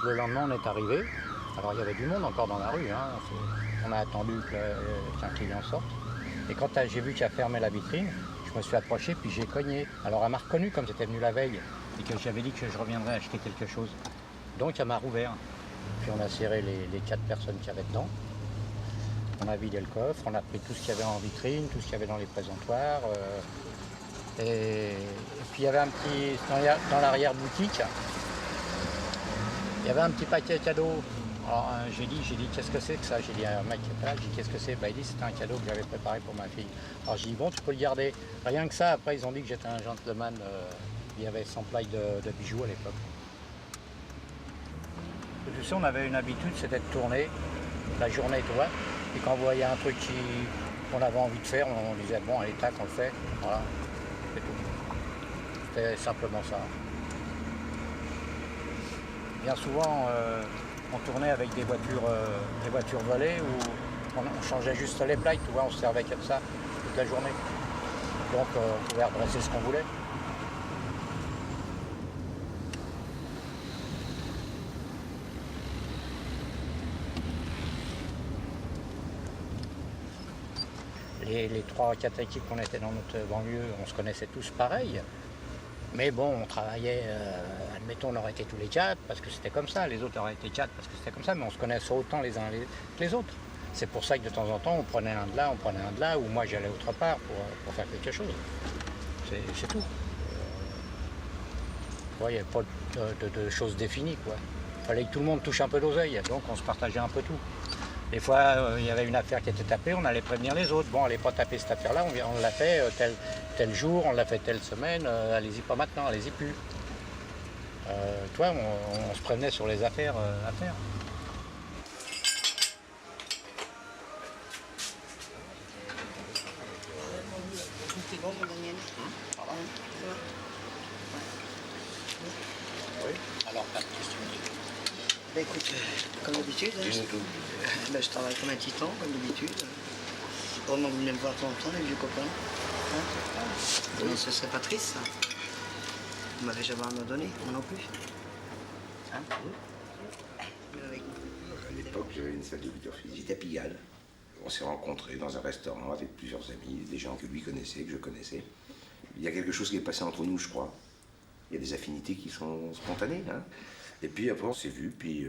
Le lendemain, on est arrivé. Alors, il y avait du monde encore dans la rue. Hein. On a attendu qu'un client sorte. Et quand j'ai vu qu'il a fermé la vitrine, je me suis approché puis j'ai cogné. Alors, elle m'a reconnu comme j'étais venu la veille et que j'avais dit que je reviendrais acheter quelque chose. Donc, elle m'a rouvert. Puis, on a serré les 4 personnes qu'il y avait dedans. On a vidé le coffre, on a pris tout ce qu'il y avait en vitrine, tout ce qu'il y avait dans les présentoirs. Et puis, il y avait un petit... Dans l'arrière-boutique, il y avait un petit paquet cadeau. Alors j'ai dit qu'est-ce que c'est que ça? J'ai dit à un mec qui était là, j'ai dit qu'est-ce que c'est? Il dit c'était un cadeau que j'avais préparé pour ma fille. Alors j'ai dit bon, tu peux le garder. Rien que ça, après ils ont dit que j'étais un gentleman. Il y avait 100 plaques de bijoux à l'époque. Tu sais, on avait une habitude, c'était de tourner la journée, tu vois. Et quand on voyait un truc qu'on avait envie de faire, on disait bon, allez, tac, on le fait. Voilà, c'est tout. C'était simplement ça. Bien souvent, on tournait avec des voitures volées où on changeait juste les plaques, tu vois, on se servait comme ça toute la journée. Donc on pouvait redresser ce qu'on voulait. Les 3 ou 4 équipes qu'on était dans notre banlieue, on se connaissait tous pareil. Mais bon, on travaillait, admettons, on aurait été tous les 4 parce que c'était comme ça, les autres auraient été 4 parce que c'était comme ça, mais on se connaissait autant les uns que les autres. C'est pour ça que de temps en temps, on prenait un de là, on prenait un de là, ou moi j'allais autre part pour faire quelque chose. C'est tout. Il n'y avait pas de choses définies, quoi. Il fallait que tout le monde touche un peu d'oseille, donc on se partageait un peu tout. Des fois, il y avait une affaire qui était tapée, on allait prévenir les autres. Bon, allez pas taper cette affaire-là, on l'a fait tel jour, on l'a fait telle semaine, allez-y pas maintenant, allez-y plus. Toi, on se prévenait sur les affaires à faire. C'est bon pour Daniel. Oui. Alors, pas de question. Bah écoute, comme d'habitude, je travaille comme un titan, comme d'habitude. Vraiment, vous venez me voir de temps en temps, les vieux copains. Hein? Mais ce serait pas triste, ça. Vous m'avez jamais rien donné, moi non plus. Hein? À l'époque, j'avais une salle de culture physique à Pigalle. On s'est rencontrés dans un restaurant avec plusieurs amis, des gens que lui connaissait, que je connaissais. Il y a quelque chose qui est passé entre nous, je crois. Il y a des affinités qui sont spontanées. Hein. Et puis après, on s'est vus, puis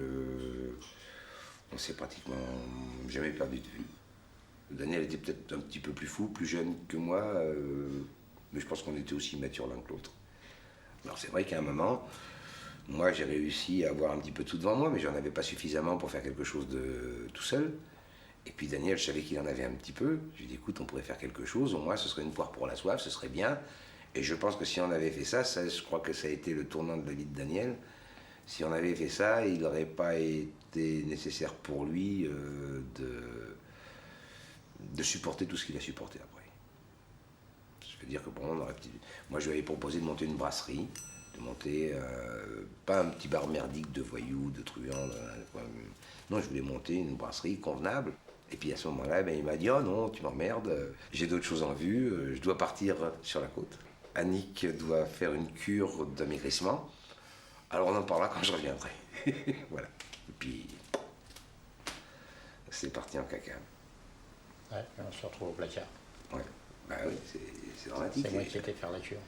on s'est pratiquement jamais perdu de vue. Daniel était peut-être un petit peu plus fou, plus jeune que moi, mais je pense qu'on était aussi matures l'un que l'autre. Alors c'est vrai qu'à un moment, moi j'ai réussi à avoir un petit peu tout devant moi, mais j'en avais pas suffisamment pour faire quelque chose de tout seul. Et puis Daniel, je savais qu'il en avait un petit peu. Je lui ai dit, écoute, on pourrait faire quelque chose, au moins ce serait une poire pour la soif, ce serait bien. Et je pense que si on avait fait ça, je crois que ça a été le tournant de la vie de Daniel. Si on avait fait ça, il n'aurait pas été nécessaire pour lui de supporter tout ce qu'il a supporté après. Je veux dire que bon, moi je lui avais proposé de monter une brasserie, de monter, pas un petit bar merdique de voyous, de truands, non, je voulais monter une brasserie convenable. Et puis à ce moment-là, il m'a dit, oh non, tu m'emmerdes, j'ai d'autres choses en vue, je dois partir sur la côte. Annick doit faire une cure d'amaigrissement, alors on en parlera quand je reviendrai. Voilà. Et puis, c'est parti en caca. Ouais, on se retrouve au placard. Ouais. Bah oui, c'est dramatique. C'est moi qui étais faire la cure.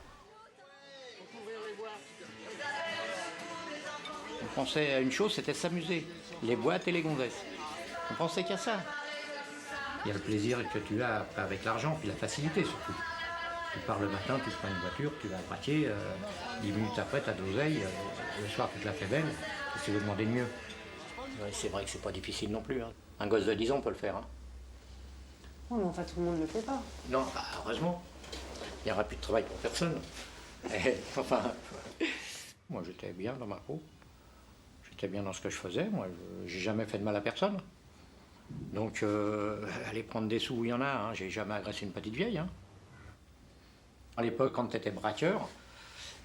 On pensait à une chose, c'était s'amuser. Les boîtes et les gonzesses. On pensait qu'à ça. Il y a le plaisir que tu as avec l'argent, puis la facilité surtout. Tu pars le matin, tu prends une voiture, tu vas à braquer, 10 minutes après, tu as de l'oseille, le soir, tu te la fais belle, et tu veux demander de mieux. Ouais, c'est vrai que c'est pas difficile non plus. Hein. Un gosse de 10 ans peut le faire. Hein. Oui, mais enfin, tout le monde ne le fait pas. Non, bah, heureusement. Il n'y aura plus de travail pour personne. Et, enfin, moi j'étais bien dans ma peau. J'étais bien dans ce que je faisais. Moi, j'ai jamais fait de mal à personne. Donc, aller prendre des sous où il y en a, hein, j'ai jamais agressé une petite vieille. Hein. À l'époque, quand tu étais braqueur,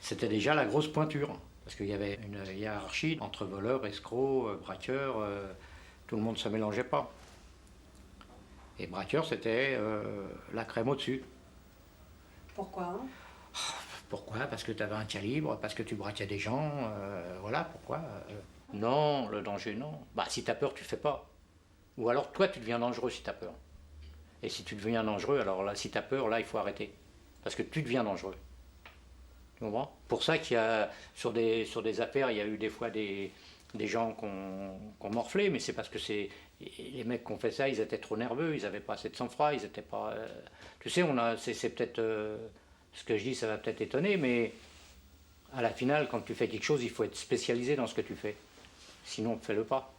c'était déjà la grosse pointure. Parce qu'il y avait une hiérarchie entre voleurs, escrocs, braqueurs. Tout le monde ne se mélangeait pas. Et braqueur, c'était la crème au-dessus. Pourquoi? Pourquoi? Parce que tu avais un calibre, parce que tu braquais des gens, voilà pourquoi. Non, le danger, non. Bah, si t'as peur, tu fais pas. Ou alors, toi, tu deviens dangereux si t'as peur. Et si tu deviens dangereux, alors là, si t'as peur, là, il faut arrêter. Parce que tu deviens dangereux. Tu comprends? Pour ça qu'il y a, sur des affaires, il y a eu des fois des gens qui ont morflé, mais c'est parce que les mecs qui ont fait ça, ils étaient trop nerveux, ils n'avaient pas assez de sang-froid, ils étaient pas... tu sais, c'est peut-être... ce que je dis, ça va peut-être étonner, mais à la finale, quand tu fais quelque chose, il faut être spécialisé dans ce que tu fais. Sinon, fais-le pas.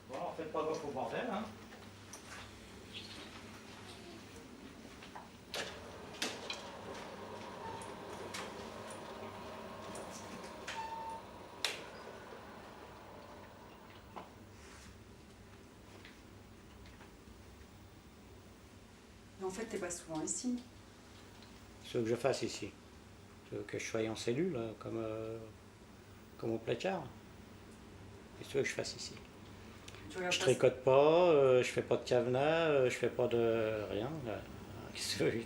Bon, faites pas gaffe au bordel, hein. Mais en fait, t'es pas souvent ici. Ce que je fasse ici. Que je sois en cellule, comme au placard. Qu'est-ce que tu veux que je fasse ici? Tu regardes Je pas- tricote pas, je fais pas de cadenas, je fais pas de rien. Qu'est-ce que tu veux?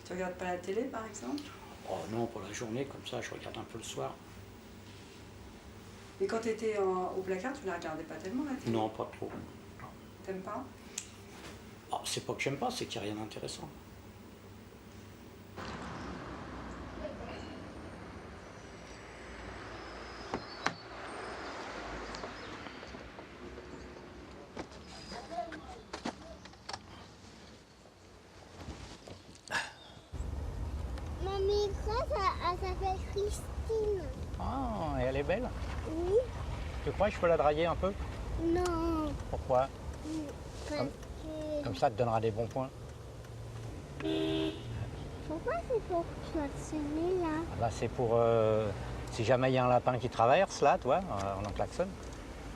Tu regardes pas la télé, par exemple? Oh non, pour la journée, comme ça, je regarde un peu le soir. Mais quand t'étais au placard, tu la regardais pas tellement, la télé? Non, pas trop. T'aimes pas? Oh, c'est pas que j'aime pas, c'est qu'il n'y a rien d'intéressant. Mamie, elle s'appelle Christine. Ah, et elle est belle? Oui. Tu crois que je peux la draguer un peu? Non. Pourquoi? Parce Comme ça, te donnera des bons points. Pourquoi c'est pour klaxonner là? Ah bah, c'est pour... si jamais il y a un lapin qui traverse, là, toi, on en klaxonne.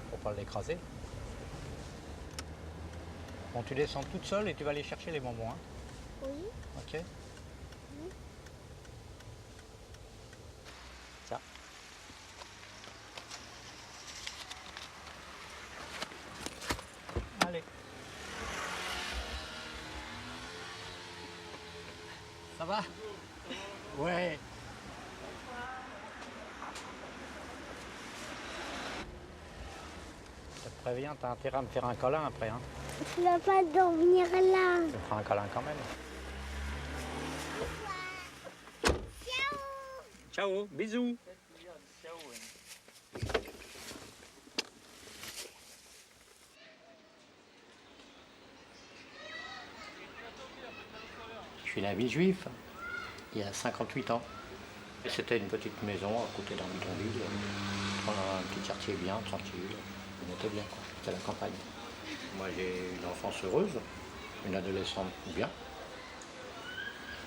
Pour pas l'écraser. Bon, tu descends toute seule et tu vas aller chercher les bonbons, hein? Oui. Ok? Ça. Allez. Ça va? Ouais. Je te préviens, t'as intérêt à me faire un câlin après, hein? Je ne veux pas dormir là. Tu me feras un câlin quand même. Ciao, bisous. Je suis né à Villejuif, il y a 58 ans. C'était une petite maison à côté d'un bidonville, un petit quartier bien, tranquille. On était bien, quoi. C'était la campagne. Moi, j'ai eu une enfance heureuse, une adolescente bien.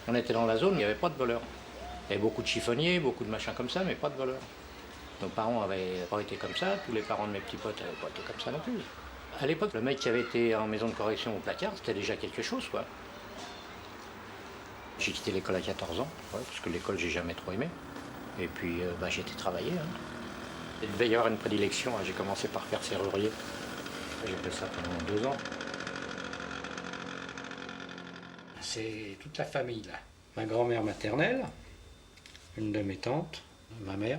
On était dans la zone, il n'y avait pas de voleurs. Il y avait beaucoup de chiffonniers, beaucoup de machins comme ça, mais pas de voleurs. Nos parents n'avaient pas été comme ça, tous les parents de mes petits potes n'avaient pas été comme ça non plus. À l'époque, le mec qui avait été en maison de correction au placard, c'était déjà quelque chose, quoi. J'ai quitté l'école à 14 ans, ouais, parce que l'école, j'ai jamais trop aimé. Et puis, j'ai été travailler. Hein. Il devait y avoir une prédilection, hein. J'ai commencé par faire serrurier. J'ai fait ça pendant 2 ans. C'est toute la famille, là. Ma grand-mère maternelle, une de mes tantes, ma mère,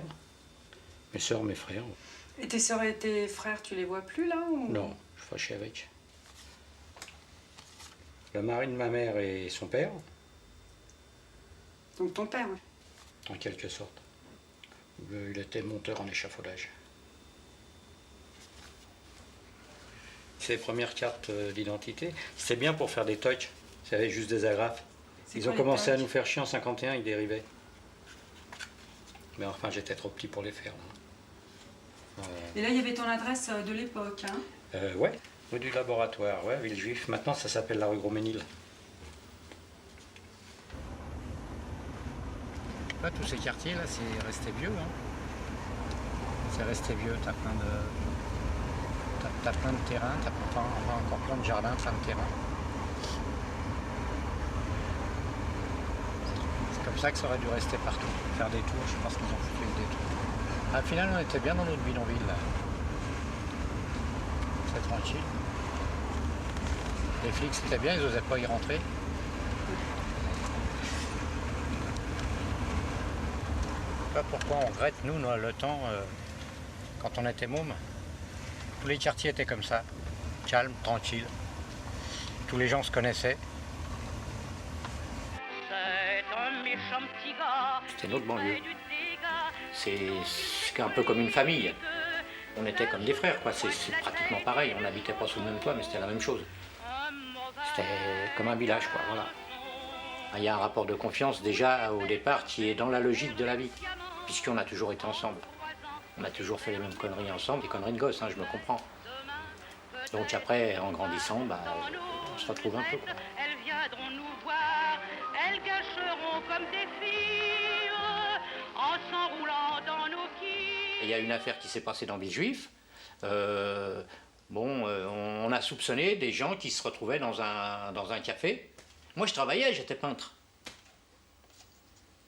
mes sœurs, mes frères. Et tes sœurs et tes frères, tu les vois plus, là ou... Non, je suis fâché avec. Le mari de ma mère et son père, Donc ton père, en quelque sorte. Il était monteur en échafaudage. Ces premières cartes d'identité, c'est bien pour faire des tocs. Vous savez, juste des agrafes. C'est Ils quoi ont les commencé à tocs? nous faire chier en 51, ils dérivaient. Mais enfin, j'étais trop petit pour les faire. Là. Et là, il y avait ton adresse de l'époque, hein? Ouais, rue du Laboratoire, ouais, Villejuif. Maintenant, ça s'appelle la rue Gros-Ménil. Là, tous ces quartiers, là, c'est resté vieux. Hein. C'est resté vieux. T'as plein de terrains, t'as encore plein de jardins, plein de terrains. C'est comme ça que ça aurait dû rester partout. Faire des tours, je pense qu'ils ont foutu des tours. Au final, on était bien dans notre bidonville, là. C'est tranquille. Les flics, c'était bien, ils n'osaient pas y rentrer. Je sais pas pourquoi on regrette, nous, le temps, quand on était mômes. Tous les quartiers étaient comme ça, calmes, tranquilles. Tous les gens se connaissaient. C'était notre banlieue. C'est un peu comme une famille. On était comme des frères, quoi. C'est pratiquement pareil. On n'habitait pas sous le même toit, mais c'était la même chose. C'était comme un village, quoi, voilà. Il y a un rapport de confiance déjà au départ qui est dans la logique de la vie, puisqu'on a toujours été ensemble. On a toujours fait les mêmes conneries ensemble, des conneries de gosses, hein, je me comprends. Donc après, en grandissant, bah, on se retrouve un peu, quoi. Elles viendront nous voir, elles gâcheront comme des filles, en s'enroulant dans nos quilles. Il y a une affaire qui s'est passée dans Villejuif. On a soupçonné des gens qui se retrouvaient dans un café. Moi, je travaillais, j'étais peintre.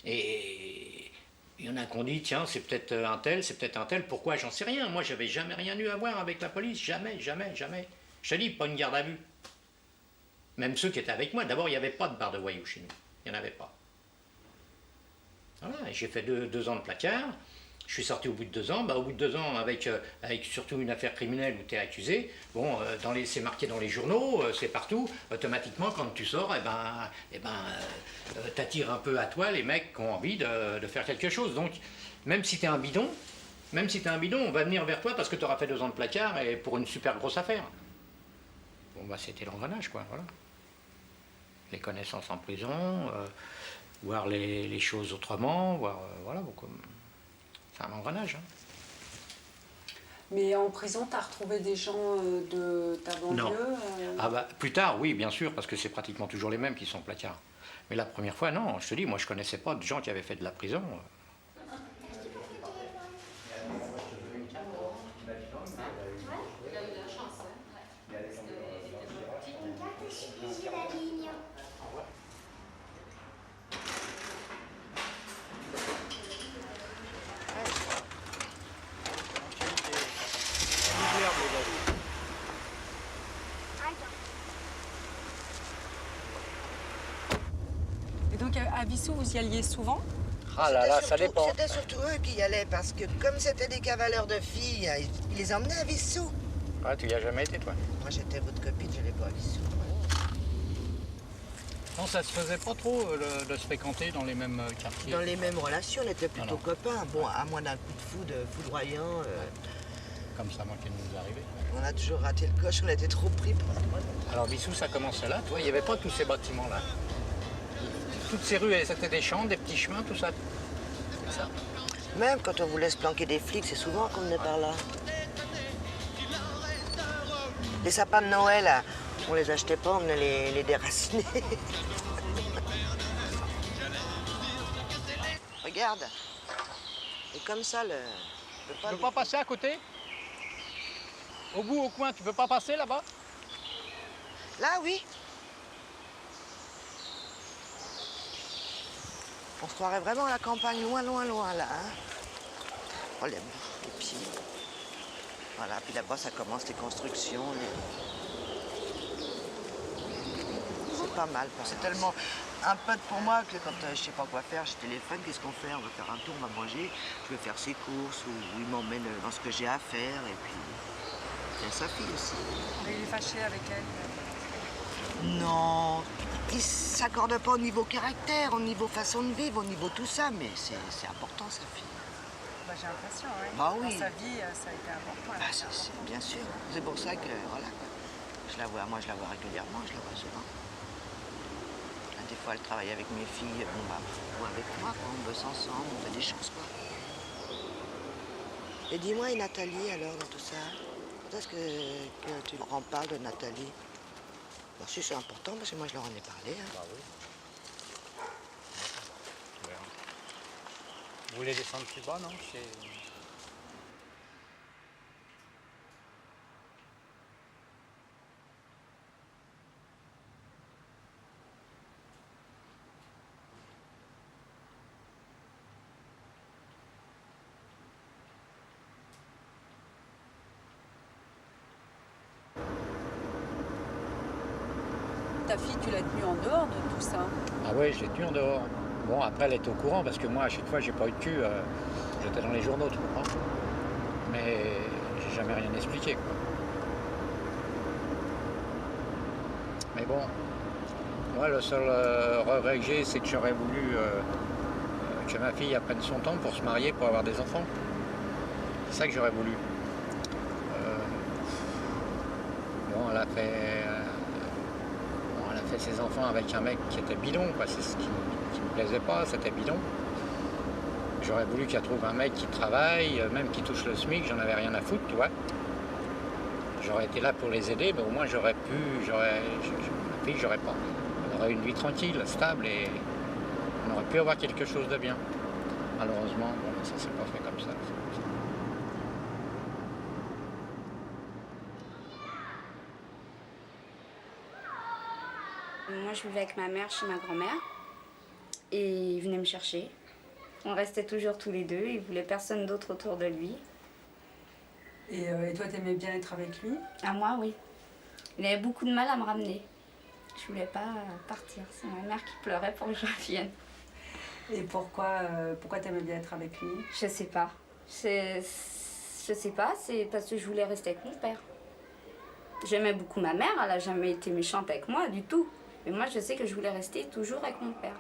Et il y en a qui ont dit, tiens, c'est peut-être un tel, c'est peut-être un tel. Pourquoi? J'en sais rien. Moi, j'avais jamais rien eu à voir avec la police. Jamais, jamais, jamais. Je te dis, pas une garde à vue. Même ceux qui étaient avec moi. D'abord, il n'y avait pas de bar de voyous chez nous. Il n'y en avait pas. Voilà, j'ai fait deux ans de placard. Je suis sorti au bout de 2 ans. Bah, au bout de 2 ans, avec surtout une affaire criminelle où tu es accusé, bon, c'est marqué dans les journaux, c'est partout. Automatiquement, quand tu sors, t'attires un peu à toi les mecs qui ont envie de faire quelque chose. Donc, même si tu es un bidon, on va venir vers toi parce que tu auras fait 2 ans de placard et pour une super grosse affaire. Bon, bah, c'était l'engrenage, quoi, voilà. Les connaissances en prison, voir les choses autrement, voir, voilà, beaucoup. C'est un engrenage. Hein. Mais en prison, tu as retrouvé des gens de ta banlieue Non. Ah bah, plus tard, oui, bien sûr, parce que c'est pratiquement toujours les mêmes qui sont placards. Mais la première fois, non, je te dis, moi je connaissais pas de gens qui avaient fait de la prison. Et donc à Vissou, vous y alliez souvent? Ah là là, ça dépend. C'était surtout eux qui y allaient parce que comme c'était des cavaleurs de filles, ils les emmenaient à Vissou. Ouais, tu y as jamais été, toi? Moi j'étais votre copine, je n'allais pas à Vissou. Non, ça se faisait pas trop de se fréquenter dans les mêmes quartiers. Dans les mêmes relations, on était plutôt non. copains. Bon, à moins d'un coup de foudre foudroyant. Comme ça, moi, qui nous est arrivé. On a toujours raté le coche, on était trop pris pour Alors, Vissou, ça commençait là, toi, il n'y avait pas tous ces bâtiments-là. Toutes ces rues, c'était des champs, des petits chemins, tout ça. C'est ça. Même quand on voulait se planquer des flics, c'est souvent qu'on venait par là. Les sapins de Noël, là, on les achetait pas, on venait les déraciner. Regarde. Et comme ça, le... Tu peux pas passer à côté? Au bout, au coin, tu peux pas passer là-bas? Là, oui. On se croirait vraiment à la campagne, loin, loin, loin, là. Hein. Oh, les pieds. Voilà, puis là-bas, ça commence les constructions. C'est pas mal. C'est tellement un pote pour moi que quand je sais pas quoi faire, je téléphone, qu'est-ce qu'on fait? On va faire un tour, on va manger. Je vais faire ses courses ou il m'emmène dans ce que j'ai à faire. Et puis, il y a sa fille aussi. Mais il est fâché avec elle? Non, ils s'accordent pas au niveau caractère, au niveau façon de vivre, au niveau tout ça, mais c'est important, sa fille. Bah, j'ai l'impression, oui. Bah oui. Dans sa vie, ça a été important. Bah, bien sûr, c'est pour ça que, voilà, moi je la vois régulièrement, je la vois souvent. Des fois, elle travaille avec mes filles, ou avec moi, quoi. On bosse ensemble, on fait des choses, quoi. Et dis-moi, et Nathalie, alors, dans tout ça? Quand est-ce que tu en parles de Nathalie? Bon, si, c'est important, parce que moi, je leur en ai parlé. Hein. Bah oui. Vous voulez descendre plus bas, non? Ta fille, tu l'as tenue en dehors de tout ça? Ah oui, je l'ai tenue en dehors. Bon, après, elle est au courant parce que moi, à chaque fois, j'ai pas eu de cul. J'étais dans les journaux, tu comprends? Mais j'ai jamais rien expliqué, quoi. Mais bon, moi, le seul regret que j'ai, c'est que j'aurais voulu que ma fille apprenne son temps pour se marier, pour avoir des enfants. C'est ça que j'aurais voulu. Bon, elle a fait ses enfants avec un mec qui était bidon, quoi. C'est ce qui me plaisait pas, c'était bidon. J'aurais voulu qu'elle trouve un mec qui travaille, même qui touche le SMIC, j'en avais rien à foutre, tu vois. J'aurais été là pour les aider, mais au moins j'aurais pu, ma fille, j'aurais pas. Elle aurait une vie tranquille, stable, et on aurait pu avoir quelque chose de bien. Malheureusement, bon, ça s'est pas fait comme ça. Moi, je vivais avec ma mère chez ma grand-mère et il venait me chercher. On restait toujours tous les deux, il voulait personne d'autre autour de lui. Et toi, t'aimais bien être avec lui? À moi, oui. Il avait beaucoup de mal à me ramener. Je voulais pas partir, c'est ma mère qui pleurait pour que je revienne. Et pourquoi t'aimais bien être avec lui? Je sais pas. Je sais pas, c'est parce que je voulais rester avec mon père. J'aimais beaucoup ma mère, elle a jamais été méchante avec moi du tout. Mais moi, je sais que je voulais rester toujours avec mon père.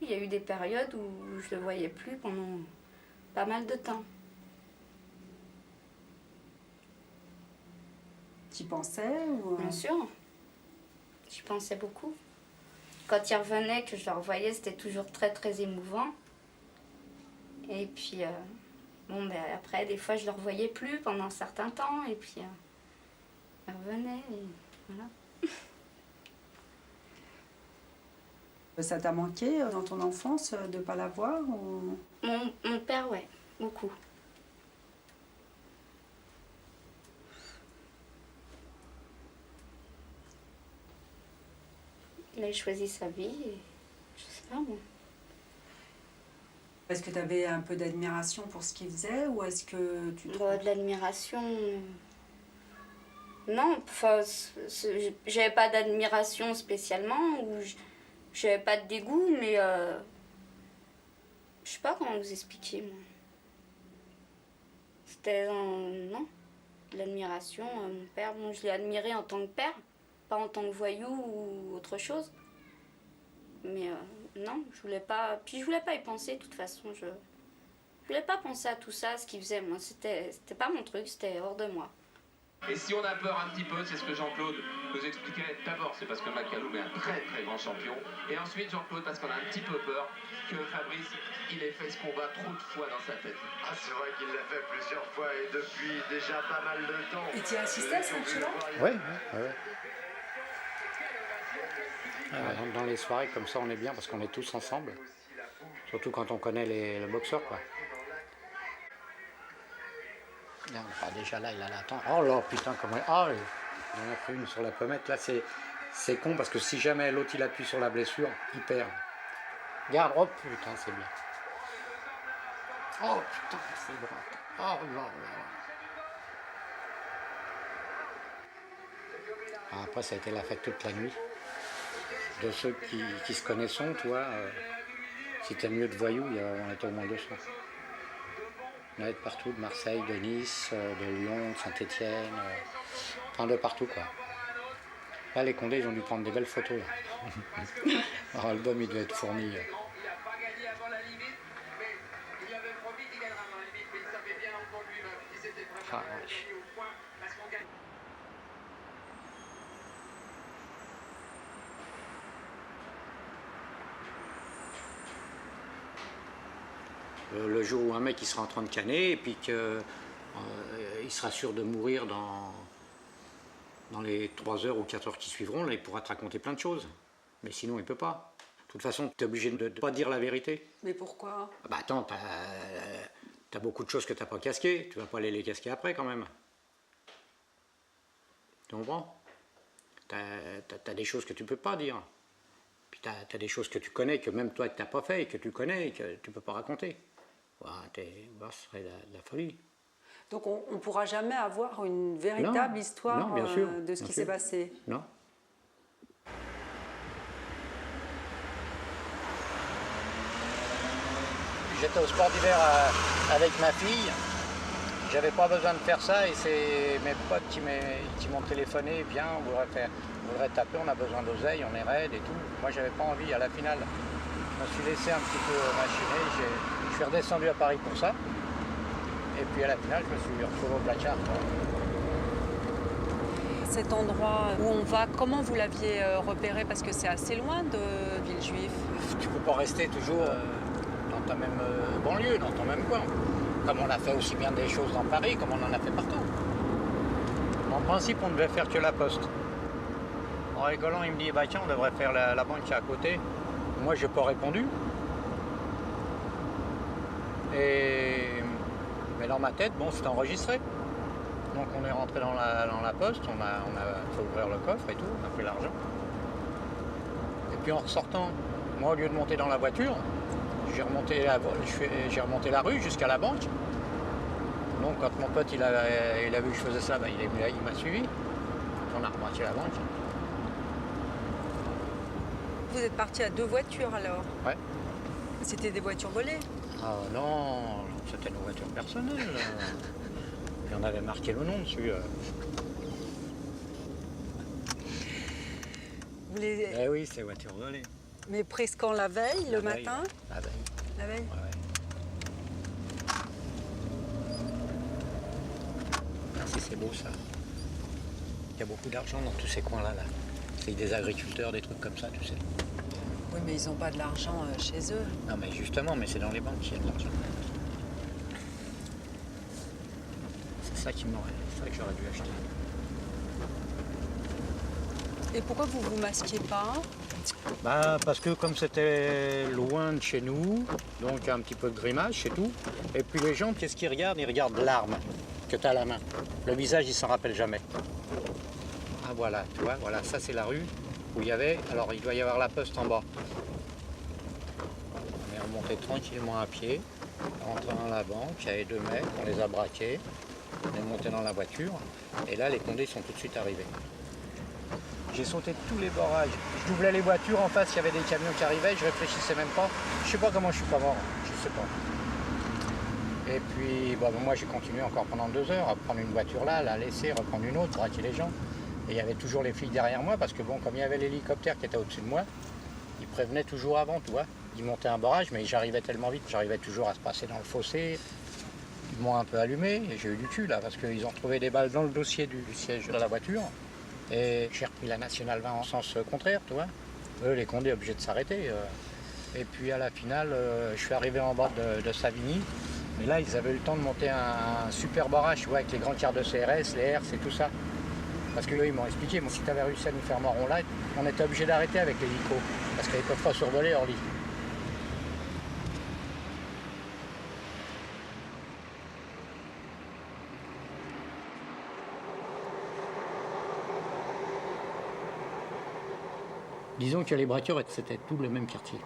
Il y a eu des périodes où je le voyais plus pendant pas mal de temps. Tu pensais ou... Bien sûr. J'y pensais beaucoup. Quand il revenait, que je le revoyais, c'était toujours très très émouvant. Et puis, bon, ben, après, des fois, je le revoyais plus pendant un certain temps. Et puis, il revenait et voilà. Ça t'a manqué dans ton enfance de ne pas la voir ou... Mon père, ouais, beaucoup. Il a choisi sa vie et je sais pas moi. Est-ce que tu avais un peu d'admiration pour ce qu'il faisait ou est-ce que tu... Bon, de l'admiration... Non, enfin, j'avais pas d'admiration spécialement ou j'avais pas de dégoût, mais je sais pas comment vous expliquer, moi. C'était non, de l'admiration. Mon père, bon, je l'ai admiré en tant que père, pas en tant que voyou ou autre chose. Mais non, je voulais pas. Puis je voulais pas y penser, de toute façon. Je voulais pas penser à tout ça, ce qu'il faisait. Moi, c'était pas mon truc, c'était hors de moi. Et si on a peur un petit peu, c'est ce que Jean-Claude nous expliquait. D'abord, c'est parce que Macaloum est un très très grand champion. Et ensuite, Jean-Claude, parce qu'on a un petit peu peur que Fabrice, il ait fait ce combat trop de fois dans sa tête. Ah, c'est vrai qu'il l'a fait plusieurs fois et depuis déjà pas mal de temps. Et tu as assisté à ce match-là? Oui. Dans les soirées comme ça, on est bien parce qu'on est tous ensemble. Surtout quand on connaît le boxeur, quoi. Non, bah déjà là, il a l'attend. Oh là, putain, comment... Oh, il en a pris une sur la pommette. Là, c'est con parce que si jamais l'autre, il appuie sur la blessure, il perd. Regarde, oh putain, c'est bien. Oh putain, c'est droit. Oh là là. Après, ça a été la fête toute la nuit. De ceux qui se connaissent, tu vois, si t'es mieux de voyous, on était au moins 200. On est de partout, de Marseille, de Nice, de Lyon, de Saint-Étienne, enfin de partout, quoi. Là, les Condés, ils ont dû prendre des belles photos. Là. Leur album, il devait être fourni. Il n'a pas gagné avant la limite, mais il avait promis qu'il gagnera avant la limite, mais il savait bien encore lui-même qu'il s'était préparé à gagner au point, parce qu'on gagne. Le jour où un mec il sera en train de canner et puis qu'il sera sûr de mourir dans les 3 heures ou 4 heures qui suivront, là, il pourra te raconter plein de choses. Mais sinon, il peut pas. toute façon, tu es obligé de ne pas dire la vérité. Mais pourquoi? Bah attends, t'as beaucoup de choses que t'as pas casquées. Tu vas pas aller les casquer après quand même. Tu comprends? T'as des choses que tu peux pas dire. Puis t'as des choses que tu connais, que même toi que t'as pas fait, et que tu connais, et que tu peux pas raconter. Ce serait de la folie. Donc on ne pourra jamais avoir une véritable histoire bien sûr, de ce qui s'est passé. Non. J'étais au sport d'hiver avec ma fille. J'avais pas besoin de faire ça et c'est mes potes qui m'ont téléphoné. Viens, on voudrait taper, on a besoin d'oseille, on est raide et tout. Moi, j'avais pas envie. À la finale, je me suis laissé un petit peu machiner. Je suis redescendu à Paris pour ça. Et puis à la finale, je me suis retrouvé au placard. Cet endroit où on va, comment vous l'aviez repéré? Parce que c'est assez loin de Villejuif. Tu peux pas rester toujours dans ta même banlieue, dans ton même coin. Comme on a fait aussi bien des choses dans Paris, comme on en a fait partout. En principe, on devait faire que la poste. En rigolant, il me dit, bah tiens, on devrait faire la banque qui est à côté. Moi, je n'ai pas répondu. Mais dans ma tête, bon, c'était enregistré. Donc on est rentré dans la poste, on a fait ouvrir le coffre et tout, on a pris l'argent. Et puis en ressortant, moi, au lieu de monter dans la voiture, j'ai remonté la rue jusqu'à la banque. Donc quand mon pote il a vu que je faisais ça, bah, il m'a suivi. On a remonté la banque. Vous êtes parti à 2 voitures alors? Ouais. C'était des voitures volées? Ah non, c'était nos voitures personnelles. Et on avait marqué le nom dessus. Eh oui, c'est voitures volées. Mais presque quand la veille, le matin? La veille. La veille? Ouais. Ah, c'est beau ça. Il y a beaucoup d'argent dans tous ces coins-là. Là. C'est des agriculteurs, des trucs comme ça, tu sais. Oui, mais ils n'ont pas de l'argent chez eux. Non, mais justement, mais c'est dans les banques qu'il y a de l'argent. C'est ça que j'aurais dû acheter. Et pourquoi vous vous masquiez pas? Bah, parce que comme c'était loin de chez nous, donc un petit peu de grimace, c'est tout. Et puis les gens, qu'est-ce qu'ils regardent? Ils regardent l'arme que tu as à la main. Le visage, ils s'en rappellent jamais. Ah voilà, tu vois, voilà, ça c'est la rue où il y avait... Alors, il doit y avoir la poste en bas. On est remonté tranquillement à pied, rentré dans la banque, il y avait 2 mecs, on les a braqués, on est monté dans la voiture, et là, les condés sont tout de suite arrivés. J'ai sauté tous les barrages. Je doublais les voitures, en face, il y avait des camions qui arrivaient, je réfléchissais même pas. Je sais pas comment je suis pas mort, je sais pas. Et puis, bah, moi, j'ai continué encore pendant 2 heures à prendre une voiture là, la laisser, reprendre une autre, braquer les gens. Et il y avait toujours les flics derrière moi, parce que bon, comme il y avait l'hélicoptère qui était au-dessus de moi, ils prévenaient toujours avant, tu vois. Ils montaient un barrage, mais j'arrivais tellement vite, j'arrivais toujours à se passer dans le fossé. Ils m'ont un peu allumé, et j'ai eu du cul là, parce qu'ils ont retrouvé des balles dans le dossier du siège de la voiture. Et j'ai repris la Nationale 20 en sens contraire, tu vois. Eux, les condés, obligés de s'arrêter. Et puis à la finale, je suis arrivé en bord de Savigny. Mais là, ils avaient eu le temps de monter un super barrage, tu vois, avec les grands quarts de CRS, les herses et tout ça. Parce qu'eux, ils m'ont expliqué, moi, si tu avais réussi à nous faire marron là, on était obligé d'arrêter avec l'hélico. Parce qu'ils ne peuvent pas survoler Orly. Disons que les braqueurs, c'était tous le même quartier. De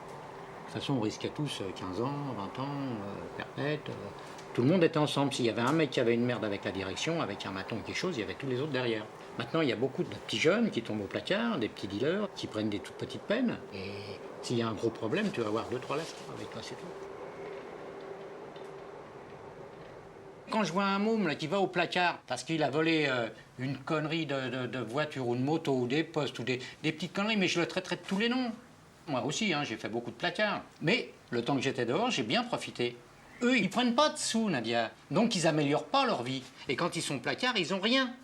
toute façon, on risquait tous 15 ans, 20 ans, perpète. Tout le monde était ensemble. S'il y avait un mec qui avait une merde avec la direction, avec un maton ou quelque chose, il y avait tous les autres derrière. Maintenant, il y a beaucoup de petits jeunes qui tombent au placard, des petits dealers qui prennent des toutes petites peines. Et s'il y a un gros problème, tu vas avoir 2-3 lastres avec toi, c'est tout. Quand je vois un môme là, qui va au placard parce qu'il a volé une connerie de voiture ou de moto ou des postes ou des petites conneries, mais je le traiterai de tous les noms. Moi aussi, hein, j'ai fait beaucoup de placards. Mais le temps que j'étais dehors, j'ai bien profité. Eux, ils prennent pas de sous, Nadia. Donc, ils améliorent pas leur vie. Et quand ils sont placards, ils ont rien.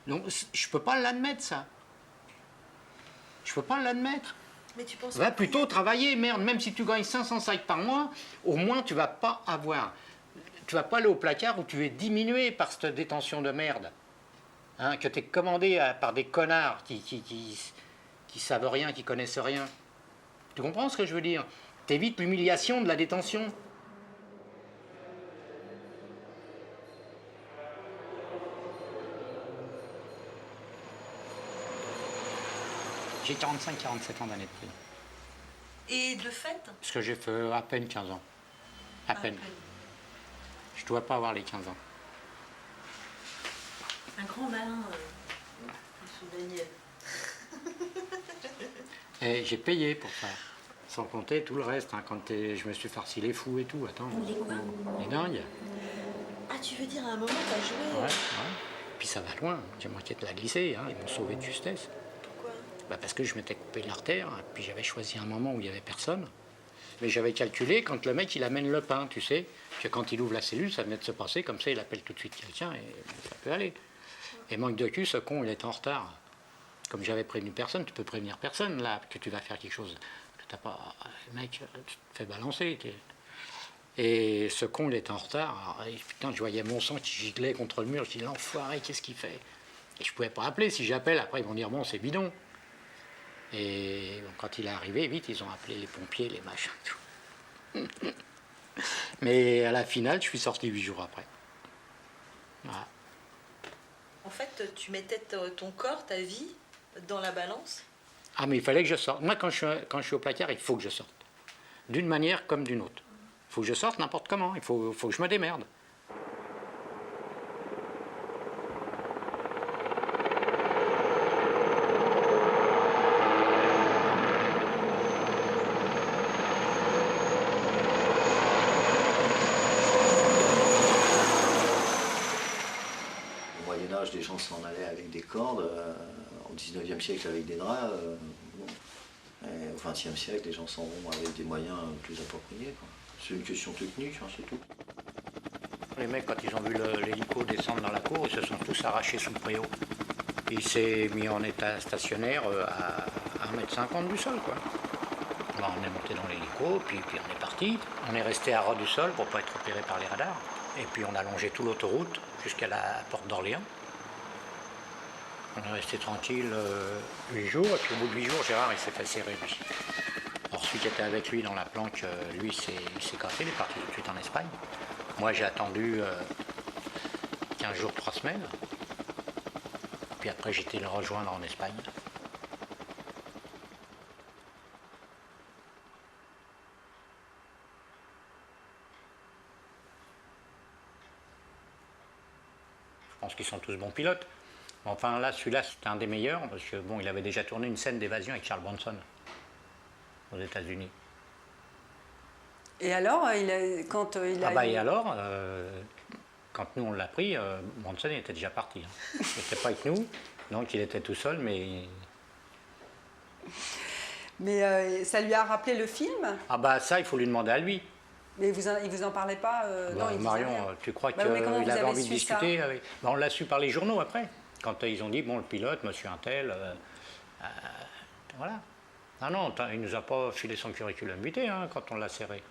Donc, je peux pas l'admettre, ça. Je peux pas l'admettre. Mais tu penses Va plutôt travailler, merde. Même si tu gagnes 505 par mois, au moins, tu vas pas avoir... Tu vas pas aller au placard où tu es diminué par cette détention de merde. Hein, que tu es commandé par des connards qui savent rien, qui connaissent rien. Tu comprends ce que je veux dire? T'évites l'humiliation de la détention. J'ai 45-47 ans d'années de prison. Et de fait? Parce que j'ai fait à peine 15 ans. À peine. Je dois pas avoir les 15 ans. Un grand malin, M. Daniel. Et j'ai payé pour ça. Sans compter tout le reste, hein, quand je me suis farci les fous et tout. Attends. Les quoi? Les dingues. Ah, tu veux dire à un moment, t'as joué? Ouais. Puis ça va loin. J'ai manqué de la glisser. Hein. Ils m'ont sauvé de justesse. Pourquoi? Parce que je m'étais coupé l'artère, puis j'avais choisi un moment où il n'y avait personne. Mais j'avais calculé quand le mec il amène le pain, tu sais, que quand il ouvre la cellule, ça venait de se passer, comme ça il appelle tout de suite quelqu'un et ça peut aller. Et manque de cul, ce con il était en retard. Comme j'avais prévenu personne, tu peux prévenir personne là, que tu vas faire quelque chose. T'as pas, le mec, tu te fais balancer. Et ce con il était en retard. Alors, putain, je voyais mon sang qui giclait contre le mur, je dis l'enfoiré, qu'est-ce qu'il fait? Et je pouvais pas appeler, si j'appelle, après ils vont dire bon c'est bidon. Et bon, quand il est arrivé, vite, ils ont appelé les pompiers, les machins, tout. Mais à la finale, je suis sorti 8 jours après. Voilà. En fait, tu mettais ton corps, ta vie, dans la balance? Ah, mais il fallait que je sorte. Moi, quand je suis au placard, il faut que je sorte. D'une manière comme d'une autre. Il faut que je sorte n'importe comment. Il faut que je me démerde. Les gens s'en allaient avec des cordes, au 19e siècle avec des draps, et au 20e siècle les gens s'en vont avec des moyens plus appropriés. C'est une question technique, hein, c'est tout. Les mecs, quand ils ont vu l'hélico descendre dans la cour, ils se sont tous arrachés sous le préau. Il s'est mis en état stationnaire à 1,50 m du sol, quoi. Alors, on est monté dans l'hélico, puis on est parti. On est resté à ras du sol pour ne pas être repéré par les radars. Et puis on a longé toute l'autoroute jusqu'à la porte d'Orléans. On est resté tranquille 8 jours, et puis au bout de 8 jours, Gérard il s'est fait serrer lui. Alors celui qui était avec lui dans la planque, lui il s'est cassé, il est parti tout de suite en Espagne. Moi j'ai attendu 15 jours, 3 semaines. Puis après j'étais le rejoindre en Espagne. Je pense qu'ils sont tous bons pilotes. Enfin là, celui-là, c'était un des meilleurs, parce que bon, il avait déjà tourné une scène d'évasion avec Charles Bronson aux États-Unis. Et alors, quand il a... Ah bah et alors, quand nous on l'a pris, Bronson il était déjà parti. Hein. Il n'était pas avec nous, donc il était tout seul, mais... Mais ça lui a rappelé le film? Ah bah ça, il faut lui demander à lui. Mais il vous en parlait pas? Bah, Non, Marion, tu crois qu'il avait avait envie de discuter avec... Bah, on l'a su par les journaux après. Quand ils ont dit, bon, le pilote, monsieur Untel, voilà. Ah non, il nous a pas filé son curriculum vitae hein, quand on l'a serré.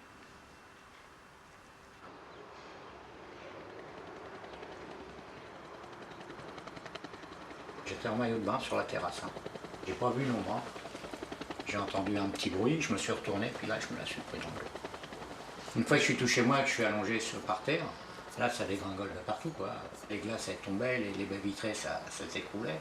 J'étais en maillot de bain sur la terrasse. Hein. J'ai pas vu l'ombre. Hein. J'ai entendu un petit bruit, je me suis retourné, puis là, je me la suis pris dans le dos. Une fois que je suis touché moi, que je suis allongé par terre, là, ça dégringole de partout, quoi. Les glaces, elles tombaient, les baies vitrées, ça s'écroulait.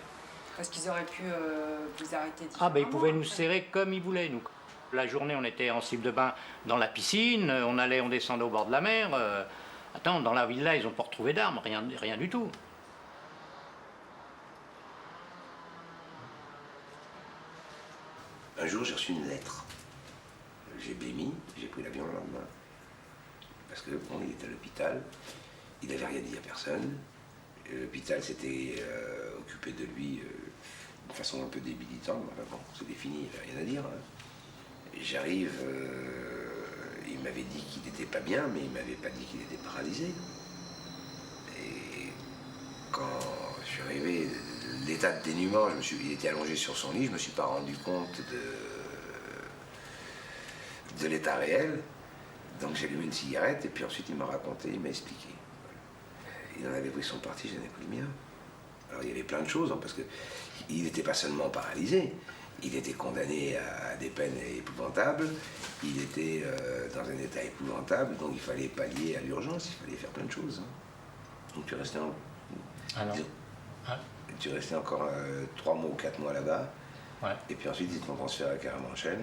Parce qu'ils auraient pu vous arrêter différemment. Ah, ben ils pouvaient nous serrer comme ils voulaient, nous. La journée, on était en slip de bain dans la piscine, on descendait au bord de la mer. Attends, dans la villa, ils n'ont pas retrouvé d'armes, rien du tout. Un jour, j'ai reçu une lettre. J'ai bémi, j'ai pris l'avion le lendemain. Parce que, bon, il était à l'hôpital, il n'avait rien dit à personne. L'hôpital s'était occupé de lui de façon un peu débilitante. Enfin bon, c'était fini, il n'y avait rien à dire. Hein. J'arrive, il m'avait dit qu'il n'était pas bien, mais il ne m'avait pas dit qu'il était paralysé. Et quand je suis arrivé, l'état de dénuement, il était allongé sur son lit, je ne me suis pas rendu compte de l'état réel. Donc j'ai allumé une cigarette et puis ensuite il m'a raconté, il m'a expliqué. Il en avait pris son parti, j'en ai pris le mien. Alors il y avait plein de choses, hein, parce qu'il n'était pas seulement paralysé, Il était condamné à des peines épouvantables, il était dans un état épouvantable, donc il fallait pallier à l'urgence, il fallait faire plein de choses. Donc tu restais, tu restais encore 3 mois ou 4 mois là-bas, et puis ensuite ils t'ont transféré à Caramanchel.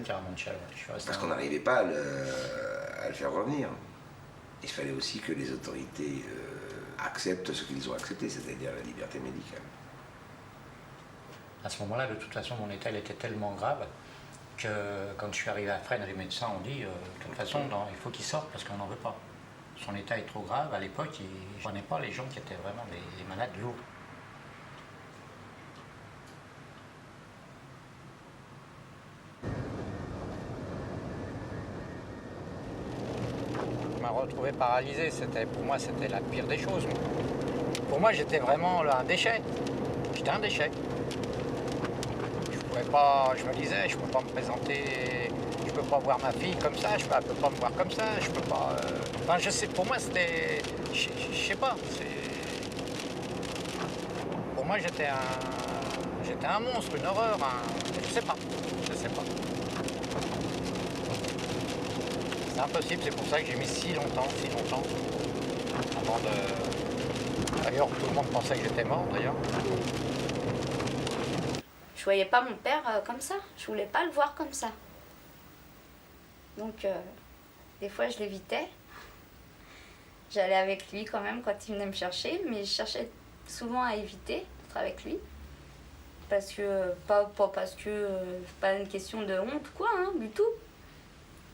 Parce qu'on n'arrivait pas à le faire revenir. Il fallait aussi que les autorités acceptent ce qu'ils ont accepté, c'est-à-dire la liberté médicale. À ce moment-là, de toute façon, mon état il était tellement grave que quand je suis arrivé à Fresnes, les médecins ont dit de toute façon, non, il faut qu'il sorte parce qu'on n'en veut pas. Son état est trop grave. À l'époque, ils ne prenaient pas les gens qui étaient vraiment les malades lourds. Je me retrouvais paralysé. Pour moi, c'était la pire des choses. Pour moi, j'étais vraiment un déchet. J'étais un déchet. Je me disais, je ne peux pas me présenter, je ne peux pas voir ma fille comme ça, je ne peux pas me voir comme ça, je peux pas... Enfin, je sais, pour moi, c'était... Je sais pas, pour moi, j'étais un monstre, une horreur, je sais pas. C'est impossible, c'est pour ça que j'ai mis si longtemps, avant de... D'ailleurs, tout le monde pensait que j'étais mort, d'ailleurs. Je voyais pas mon père comme ça, je voulais pas le voir comme ça. Donc, des fois, je l'évitais. J'allais avec lui quand même quand il venait me chercher, mais je cherchais souvent à éviter d'être avec lui. Parce que, pas pas une question de honte, quoi, hein, du tout.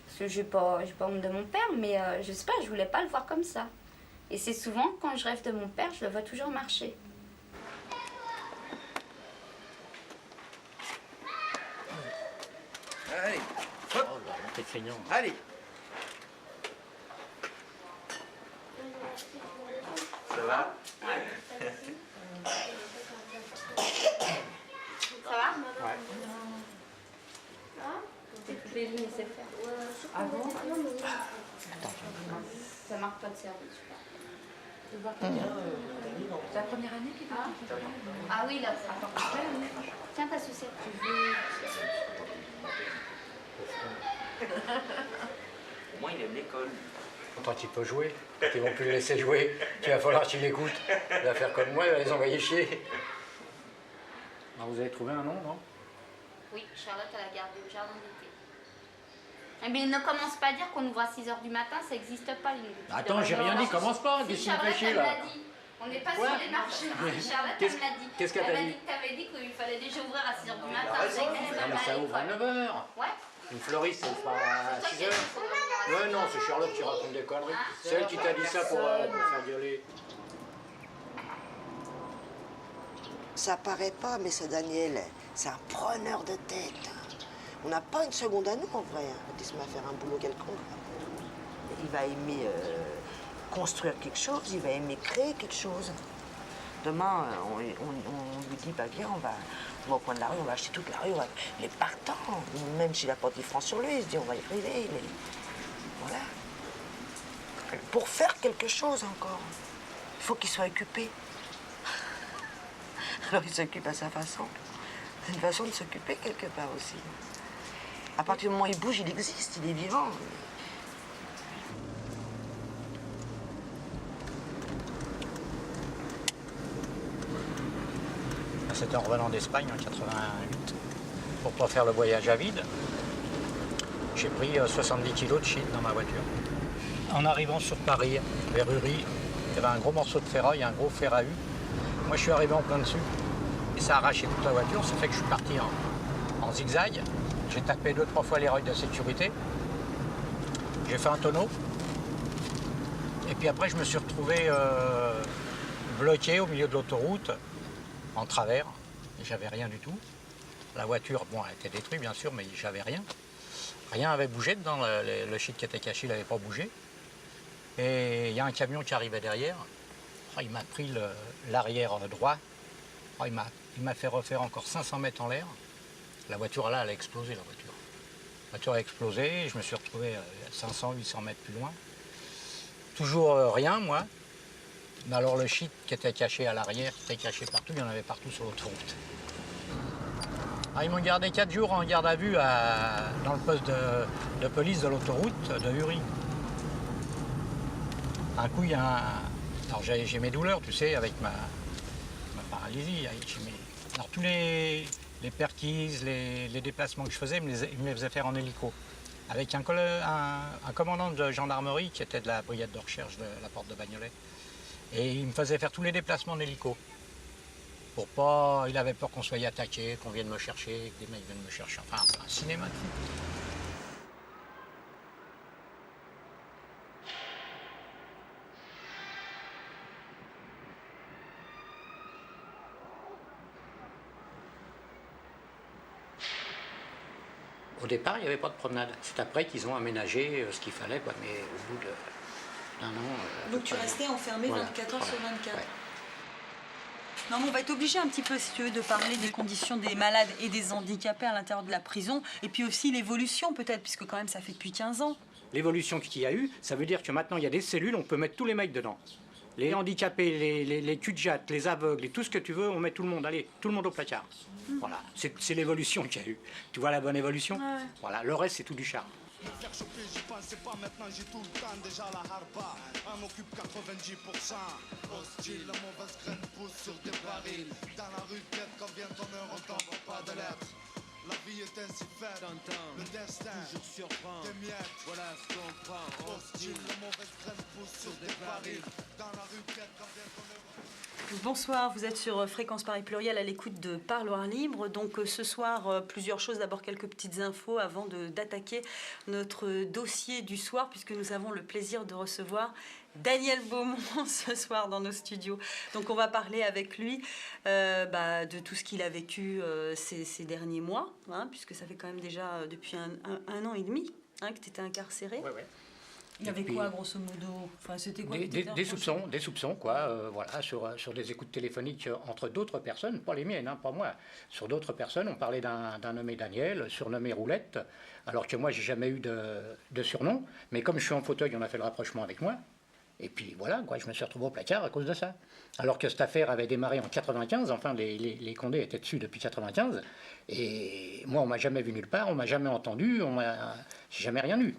Parce que j'ai pas honte de mon père, mais je sais pas, je voulais pas le voir comme ça. Et c'est souvent, quand je rêve de mon père, je le vois toujours marcher. Allez, hop. Oh là, t'es feignant. Allez. Ça va? Ça va? Ouais. Je vais lui laisser faire. Ah bon? Attends. Ça marque pas de service. C'est la première année qu'il va. Ah oui, là, attends. Tiens ta sucette. Au moins, il aime l'école. Quand il peut jouer, quand ils vont plus le laisser jouer, il va falloir qu'il l'écoute. Il va faire comme moi, il va les envoyer chier. Alors vous avez trouvé un nom, non? Oui, Charlotte, elle a gardé au jardin d'été. Eh bien, ne commence pas à dire qu'on ouvre à 6h du matin, ça n'existe pas. Attends, j'ai rien dit, commence pas, Si qu'est-ce qui me Charlotte, fait chier elle là? l'a dit. On n'est pas sur les marchés. Charlotte, elle me l'a dit. Qu'est-ce qu'elle t'a dit? Elle m'a dit que t'avais dit qu'il fallait déjà ouvrir à 6h du matin. Mais ça ouvre à 9h. Ouais. Une fleuriste, ça ouvre à 6h. Ouais, non, c'est Charlotte qui raconte des conneries. C'est elle qui t'a dit ça pour faire gueuler. Ça paraît pas, mais ce Daniel, c'est un preneur de tête. On n'a pas une seconde à nous, en vrai, quand il se met à faire un boulot quelconque. Il va aimer construire quelque chose, il va aimer créer quelque chose. Demain, on lui dit, bah viens, on va au coin de la rue, on va acheter toute la rue, il est partant. Même s'il n'a pas 10 francs sur lui, il se dit, on va y arriver. Voilà. Pour faire quelque chose encore, il faut qu'il soit occupé. Alors il s'occupe à sa façon. C'est une façon de s'occuper quelque part aussi. À partir du moment où il bouge, il existe, il est vivant. C'était en revenant d'Espagne en 88. Pour pas faire le voyage à vide, j'ai pris 70 kilos de shit dans ma voiture. En arrivant sur Paris, vers Uri, il y avait un gros morceau de ferraille, un gros fer à U. Moi, je suis arrivé en plein dessus. Et ça a arraché toute la voiture, ça fait que je suis parti en zigzag. J'ai tapé 2-3 fois les rails de sécurité. J'ai fait un tonneau. Et puis après, je me suis retrouvé bloqué au milieu de l'autoroute, en travers. J'avais rien du tout. La voiture, bon, elle était détruite, bien sûr, mais j'avais rien. Rien n'avait bougé dedans. Le shit qui était caché, il n'avait pas bougé. Et il y a un camion qui arrivait derrière. Oh, il m'a pris l'arrière droit. Oh, il m'a fait refaire encore 500 mètres en l'air. La voiture, là, elle a explosé, la voiture. La voiture a explosé, je me suis retrouvé 500-800 mètres plus loin. Toujours rien, moi. Mais alors, le shit qui était caché à l'arrière, qui était caché partout, il y en avait partout sur l'autoroute. Ah, ils m'ont gardé 4 jours en garde à vue dans le poste de police de l'autoroute de Uri. Un coup, il y a un... Alors j'ai mes douleurs, tu sais, avec ma paralysie. Alors tous les perquises, les déplacements que je faisais, ils me les faisaient faire en hélico. Avec un commandant de gendarmerie qui était de la brigade de recherche de la porte de Bagnolet. Et il me faisait faire tous les déplacements en hélico. Pour pas... Il avait peur qu'on soit attaqué, qu'on vienne me chercher, que des mecs viennent me chercher. Enfin, un cinéma de fou. Au départ, il n'y avait pas de promenade. C'est après qu'ils ont aménagé ce qu'il fallait, quoi. Mais au bout d'un an... Donc tu restais enfermé voilà, 24 heures sur 24. Ouais. Non, mais on va être obligé un petit peu, si tu veux, de parler des conditions des malades et des handicapés à l'intérieur de la prison, et puis aussi l'évolution peut-être, puisque quand même ça fait depuis 15 ans. L'évolution qu'il y a eu, ça veut dire que maintenant il y a des cellules, on peut mettre tous les mecs dedans. Les handicapés, les cul-de-jatte, les aveugles, et tout ce que tu veux, on met tout le monde. Allez, tout le monde au placard. Voilà, c'est l'évolution qu'il y a eu. Tu vois la bonne évolution? Ouais. Voilà, le reste c'est tout du charme. Me faire choper, j'y pensais pas, maintenant j'ai tout le temps, déjà la harba, on occupe 90%. Hostile, la mauvaise graine pousse sur des barils. Dans la rue, tête, quand vient ton heure, on t'envoie pas de lettres. La vie est ainsi faite, le destin toujours surprend, tes miettes, voilà ce qu'on prend. Hostile, la mauvaise graine pousse sur des barils. Dans la rue, tête, quand vient ton heure. Bonsoir, vous êtes sur Fréquence Paris Pluriel à l'écoute de Parloir Libre. Donc ce soir, plusieurs choses. D'abord quelques petites infos avant d'attaquer notre dossier du soir, puisque nous avons le plaisir de recevoir Daniel Beaumont ce soir dans nos studios. Donc on va parler avec lui de tout ce qu'il a vécu ces derniers mois, hein, puisque ça fait quand même déjà depuis un an et demi que tu étais incarcéré. Ouais, ouais. Il y avait quoi, grosso modo? Enfin, c'était quoi des soupçons, quoi, voilà, sur des écoutes téléphoniques entre d'autres personnes, pas les miennes, hein, pas moi. Sur d'autres personnes, on parlait d'un nommé Daniel, surnommé Roulette, alors que moi, j'ai jamais eu de surnom. Mais comme je suis en fauteuil, on a fait le rapprochement avec moi. Et puis voilà, quoi, je me suis retrouvé au placard à cause de ça. Alors que cette affaire avait démarré en 95, enfin, les Condés étaient dessus depuis 95. Et moi, on m'a jamais vu nulle part, on m'a jamais entendu, j'ai jamais rien eu.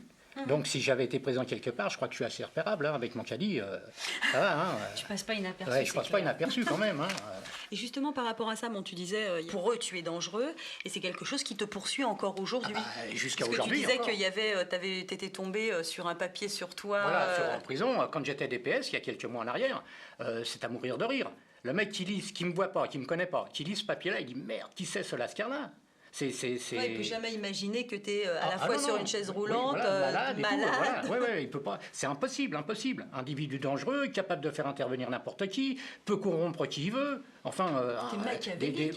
Donc si j'avais été présent quelque part, je crois que je suis assez repérable, hein, avec mon caddie, ça va. Hein, tu passes pas inaperçu. Ouais, je passe pas inaperçu quand même. Hein. Et justement par rapport à ça, bon, tu disais, pour eux tu es dangereux, et c'est quelque chose qui te poursuit encore aujourd'hui. Jusqu'à aujourd'hui. aujourd'hui. Tu disais qu'il y avait, t'étais tombé sur un papier sur toi. Voilà, en prison, quand j'étais DPS, il y a quelques mois en arrière, c'est à mourir de rire. Le mec qui me voit pas, qui me connaît pas, qui lit ce papier-là, il dit merde, qui c'est ce lascar-là? Ouais, il ne peut jamais imaginer que tu es à la fois sur une chaise roulante, malade. Voilà. Il peut pas. C'est impossible. Individu dangereux, capable de faire intervenir n'importe qui, peut corrompre qui il veut. Enfin,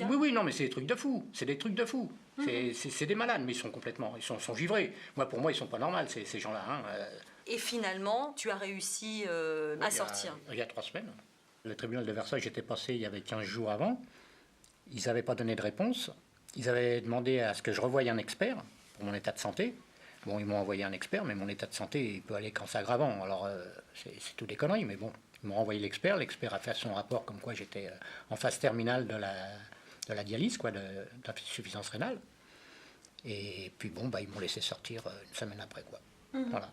oui, non, mais c'est des trucs de fou. C'est des trucs de fou. C'est des malades, mais ils sont givrés. Pour moi, ils sont pas normaux, ces gens-là. Hein. Et finalement, tu as réussi à sortir. Il y a 3 semaines. Le tribunal de Versailles, j'étais passé il y avait 15 jours avant. Ils n'avaient pas donné de réponse. Ils avaient demandé à ce que je revoie un expert pour mon état de santé. Bon, ils m'ont envoyé un expert, mais mon état de santé il peut aller qu'en s'aggravant. Alors, c'est tout des conneries, mais bon, ils m'ont envoyé l'expert. L'expert a fait son rapport comme quoi j'étais en phase terminale de la dialyse, quoi, d'insuffisance rénale. Et puis, bon, ils m'ont laissé sortir une semaine après, quoi. Voilà,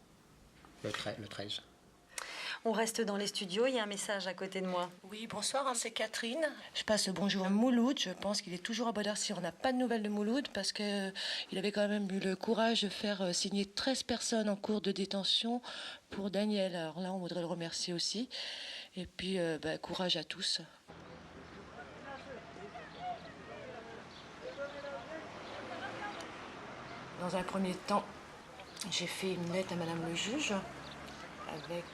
le 13. On reste dans les studios, il y a un message à côté de moi. Oui, bonsoir, c'est Catherine. Je passe le bonjour à Mouloud. Je pense qu'il est toujours à Badar si on n'a pas de nouvelles de Mouloud, parce qu'il avait quand même eu le courage de faire signer 13 personnes en cours de détention pour Daniel. Alors là, on voudrait le remercier aussi. Et puis, courage à tous. Dans un premier temps, j'ai fait une lettre à Madame le juge avec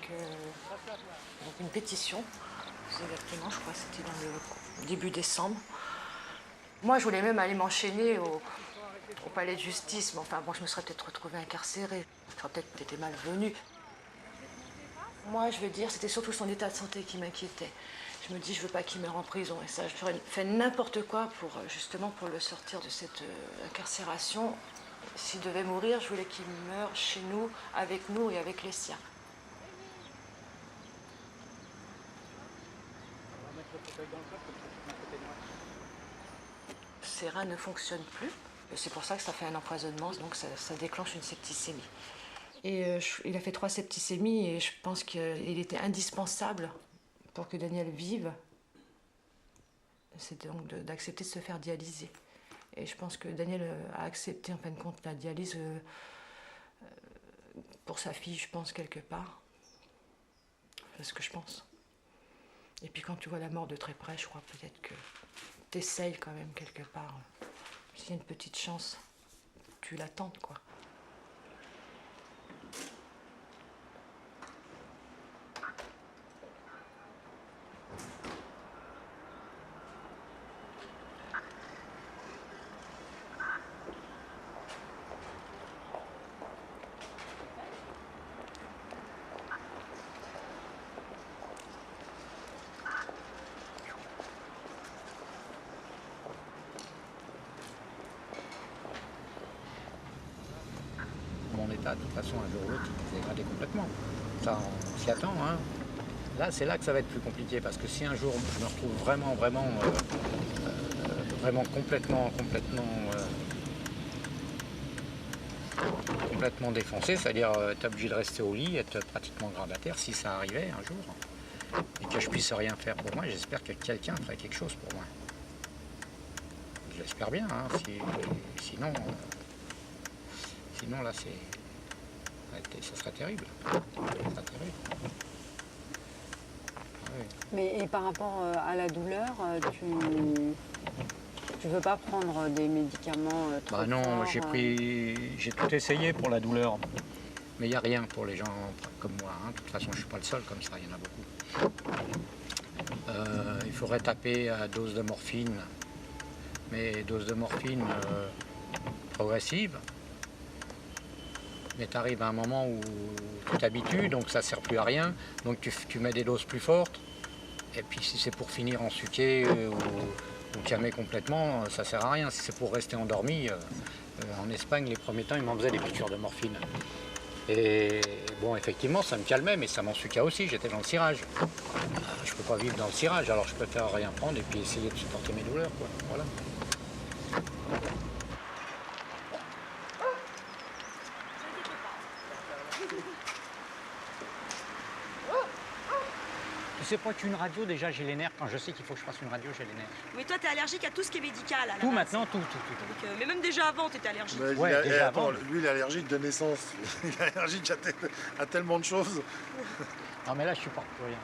une pétition, exactement, je crois que c'était dans le début décembre. Moi, je voulais même aller m'enchaîner au palais de justice, mais enfin, bon, je me serais peut-être retrouvée incarcérée. J'aurais peut-être été malvenue. Moi, je veux dire, c'était surtout son état de santé qui m'inquiétait. Je me dis, je veux pas qu'il meure en prison, et ça, j'aurais fait n'importe quoi justement pour le sortir de cette incarcération. S'il devait mourir, je voulais qu'il meure chez nous, avec nous et avec les siens. ses reins ne fonctionnent plus. Et c'est pour ça que ça fait un empoisonnement, donc ça déclenche une septicémie. Et il a fait 3 septicémies et je pense qu'il était indispensable pour que Daniel vive. C'est donc d'accepter de se faire dialyser. Et je pense que Daniel a accepté en fin de compte la dialyse pour sa fille, je pense, quelque part. C'est ce que je pense. Et puis quand tu vois la mort de très près, je crois peut-être que tu essayes quand même quelque part. S'il y a une petite chance, tu la tentes, quoi. Mon état, de toute façon, un jour ou l'autre, il va se dégrader complètement. Ça, on s'y attend. Hein. Là, c'est là que ça va être plus compliqué, parce que si un jour je me retrouve vraiment complètement défoncé, c'est-à-dire être obligé de rester au lit, être pratiquement grabataire, si ça arrivait un jour, et que je puisse rien faire pour moi, j'espère que quelqu'un ferait quelque chose pour moi. Je l'espère bien, hein, sinon là, ça serait terrible. Ça serait terrible. Oui. Mais et par rapport à la douleur, tu veux pas prendre des médicaments trop Bah non, forts, j'ai tout essayé pour la douleur. Mais il n'y a rien pour les gens comme moi. Hein. De toute façon, je ne suis pas le seul comme ça, il y en a beaucoup. Il faudrait taper à dose de morphine. Mais dose de morphine progressive. Mais tu arrives à un moment où tu t'habitues, donc ça ne sert plus à rien. Donc tu mets des doses plus fortes. Et puis si c'est pour finir en suquet ou calmer complètement, ça ne sert à rien. Si c'est pour rester endormi, en Espagne, les premiers temps, ils m'en faisaient des piqûres de morphine. Et bon, effectivement, ça me calmait, mais ça m'ensuquait aussi. J'étais dans le cirage. Je ne peux pas vivre dans le cirage, alors je préfère rien prendre et puis essayer de supporter mes douleurs, quoi. Voilà. Tu sais pas qu'une radio, déjà j'ai les nerfs. Quand je sais qu'il faut que je fasse une radio, j'ai les nerfs. Mais toi, t'es allergique à tout ce qui est médical. À la Tout base. maintenant, tout. Donc, mais même déjà avant, t'étais allergique. Mais Ouais, déjà attends, avant. lui, il est allergique de naissance. Il est allergique à tellement de choses. Non mais là, je supporte plus rien.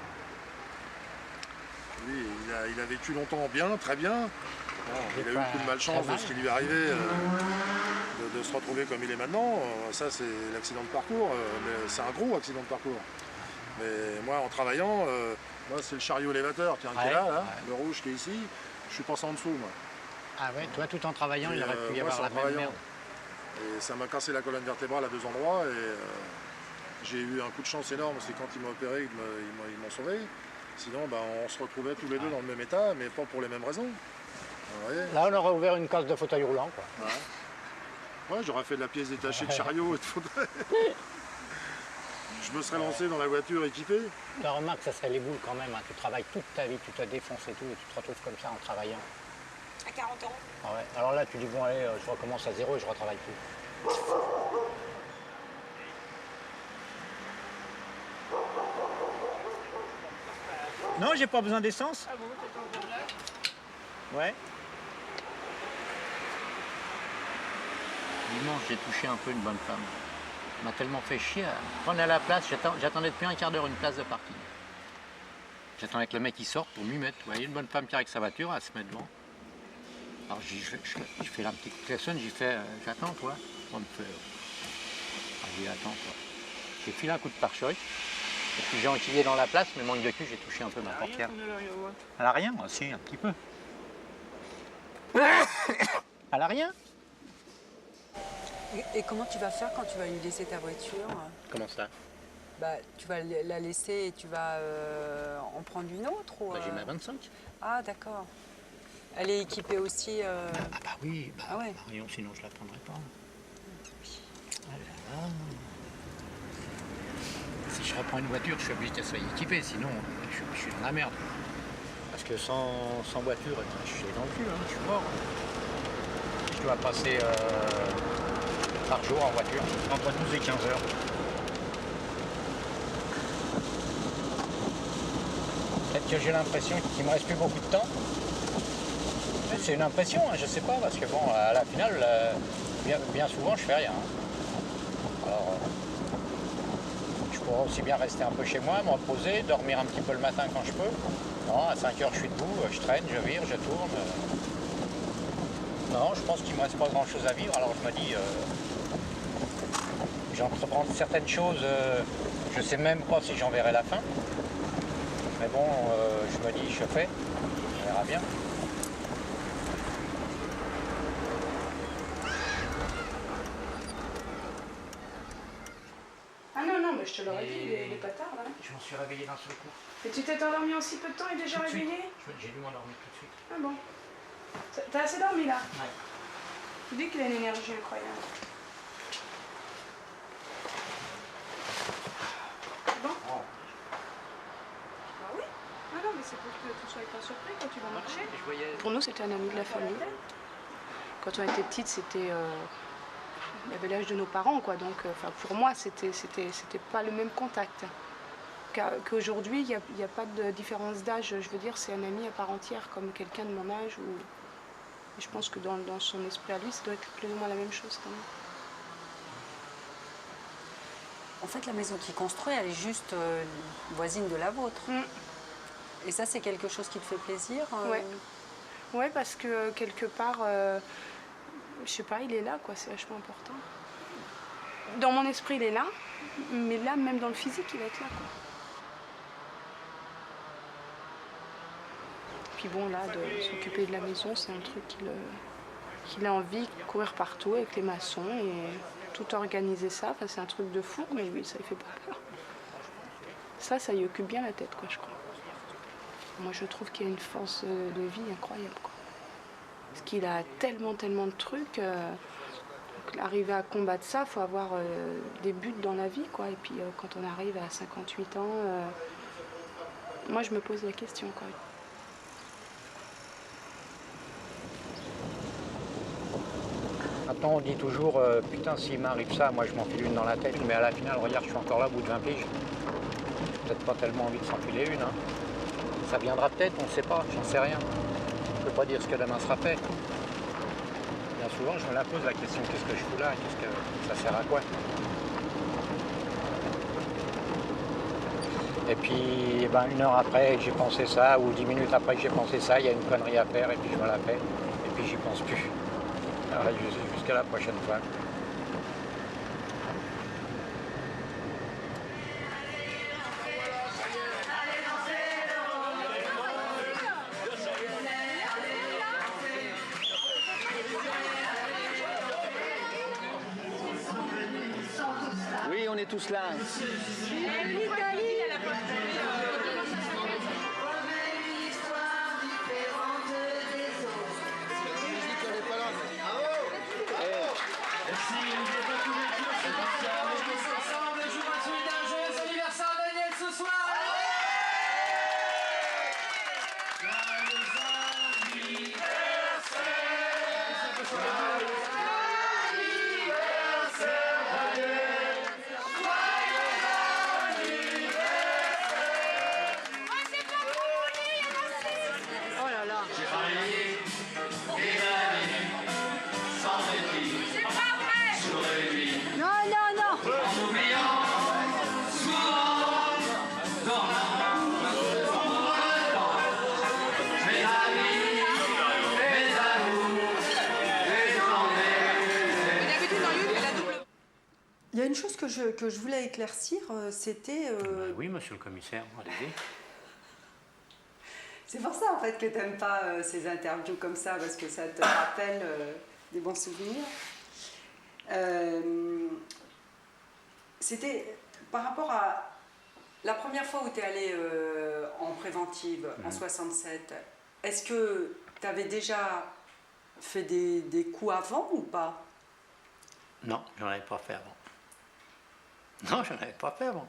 Lui, il a vécu longtemps bien, très bien. Bon, il a eu beaucoup de malchance de ce qui lui est arrivé, de se retrouver comme il est maintenant. Ça, c'est l'accident de parcours. Mais c'est un gros accident de parcours. Mais moi, en travaillant, moi, c'est le chariot élévateur qui est là, le rouge qui est ici. Je suis passé en dessous, moi. Ah ouais, toi, tout en travaillant, il aurait pu y avoir la même merde. Et ça m'a cassé la colonne vertébrale à 2 endroits. Et j'ai eu un coup de chance énorme, c'est quand ils m'ont opéré, ils m'ont sauvé. Sinon, on se retrouvait tous les deux dans le même état, mais pas pour les mêmes raisons. Là, on aurait ouvert une case de fauteuil roulant, quoi. Ouais, j'aurais fait de la pièce détachée de chariot et de fauteuil. Je me serais lancé dans la voiture équipée. Tu remarques, ça serait les boules quand même. Hein. Tu travailles toute ta vie, tu te défonces et tout, et tu te retrouves comme ça en travaillant. À 40 ans. Ah ouais. Alors là, tu dis, bon, allez, je recommence à zéro et je retravaille plus. Non, j'ai pas besoin d'essence. Ah bon, t'es en là. Ouais. Dimanche, j'ai touché un peu une bonne femme. Elle m'a tellement fait chier. Quand on est à la place, j'attendais depuis un quart d'heure une place de parking. J'attendais que le mec il sorte pour m'y mettre. Vous voyez, une bonne femme qui arrive avec sa voiture, elle se met devant. Alors je fais la petite personne, j'ai fait j'attends toi. On me fait. J'ai dit attends toi. J'ai filé un coup de pare-choc. Et puis j'ai enquillé dans la place, mais manque de cul, j'ai touché un peu ma portière. Elle a rien, si, un petit peu. Elle a rien. Et comment tu vas faire quand tu vas lui laisser ta voiture? Comment ça? Bah, tu vas la laisser et tu vas en prendre une autre ou, J'ai ma 25. Ah, d'accord. Elle est équipée aussi... Ah bah oui, ah ouais. Marion, sinon je la prendrais pas. Ah là là. Si je reprends une voiture, je suis obligé qu'elle soit équipée, sinon je suis dans la merde. Parce que sans voiture, je suis dans le cul, hein, je suis mort. je dois passer par jour en voiture, entre 12 et 15 heures. Peut-être que j'ai l'impression qu'il me reste plus beaucoup de temps. Mais c'est une impression, hein, je sais pas, parce que bon, à la finale, bien souvent, je fais rien. Alors, je pourrais aussi bien rester un peu chez moi, me reposer, dormir un petit peu le matin quand je peux. Non, à 5 heures, je suis debout, je traîne, je vire, je tourne. Non, je pense qu'il me reste pas grand-chose à vivre, alors je me dis, j'entreprends certaines choses, je sais même pas si j'en verrai la fin. Mais bon, je me dis, je fais, on verra bien. Ah non, non, mais je te l'aurais dit, il est pas tard là. Je m'en suis réveillé d'un seul coup. Et tu t'es endormi en si peu de temps et déjà Tout de suite. réveillé? J'ai dû m'endormir tout de suite. Ah bon. T'as assez dormi là? Ouais. Tu dis qu'il a une énergie incroyable. Bon? Oh. Bah oui. Ah non, mais c'est pour que tu sois pas surpris quand tu vas marcher. Je voyais... Pour nous, c'était un ami de la famille. Quand on était petite, c'était... il y avait l'âge de nos parents, quoi. Donc, pour moi, c'était pas le même contact. Qu'aujourd'hui, il n'y a pas de différence d'âge. Je veux dire, c'est un ami à part entière, comme quelqu'un de mon âge. Et je pense que dans son esprit à lui, ça doit être plus ou moins la même chose quand même. En fait, la maison qu'il construit, elle est juste voisine de la vôtre. Et ça, c'est quelque chose qui te fait plaisir? Ouais, parce que quelque part, je sais pas, il est là, quoi. C'est vachement important. Dans mon esprit, il est là, mais là, même dans le physique, il va être là, quoi. Puis bon, là, de s'occuper de la maison, c'est un truc qu'il a envie de courir partout avec les maçons et tout organiser ça. Enfin, c'est un truc de fou, mais lui, ça lui fait pas peur. Ça y occupe bien la tête, quoi, je crois. Moi, je trouve qu'il a une force de vie incroyable, quoi. Parce qu'il a tellement de trucs. Donc, arriver à combattre ça, il faut avoir des buts dans la vie, quoi. Et puis, quand on arrive à 58 ans, moi, je me pose la question, quoi. Maintenant, on dit toujours, putain, s'il m'arrive ça, moi je m'enfile une dans la tête. Mais à la finale, regarde, je suis encore là au bout de 20 piges. Peut-être pas tellement envie de s'enfiler une. Hein. Ça viendra peut-être, on ne sait pas, j'en sais rien. Je ne peux pas dire ce que demain sera fait. Bien souvent, je me la pose la question, qu'est-ce que je fous là? Qu'est-ce que ça sert à quoi? Et puis, une heure après, j'ai pensé ça, ou 10 minutes après que j'ai pensé ça, il y a une connerie à faire, et puis je me la fais, et puis j'y pense plus. Alors, jusqu'à la prochaine fois. Oui, on est tous là. Il y a une chose que je voulais éclaircir, c'était... Oui, monsieur le commissaire, allez-y. C'est pour ça, en fait, que tu n'aimes pas ces interviews comme ça, parce que ça te rappelle des bons souvenirs. C'était par rapport à la première fois où tu es allé en préventive, en 67. Est-ce que tu avais déjà fait des coups avant ou pas? Non, j'en avais pas fait avant. Non, j'en avais pas fait avant.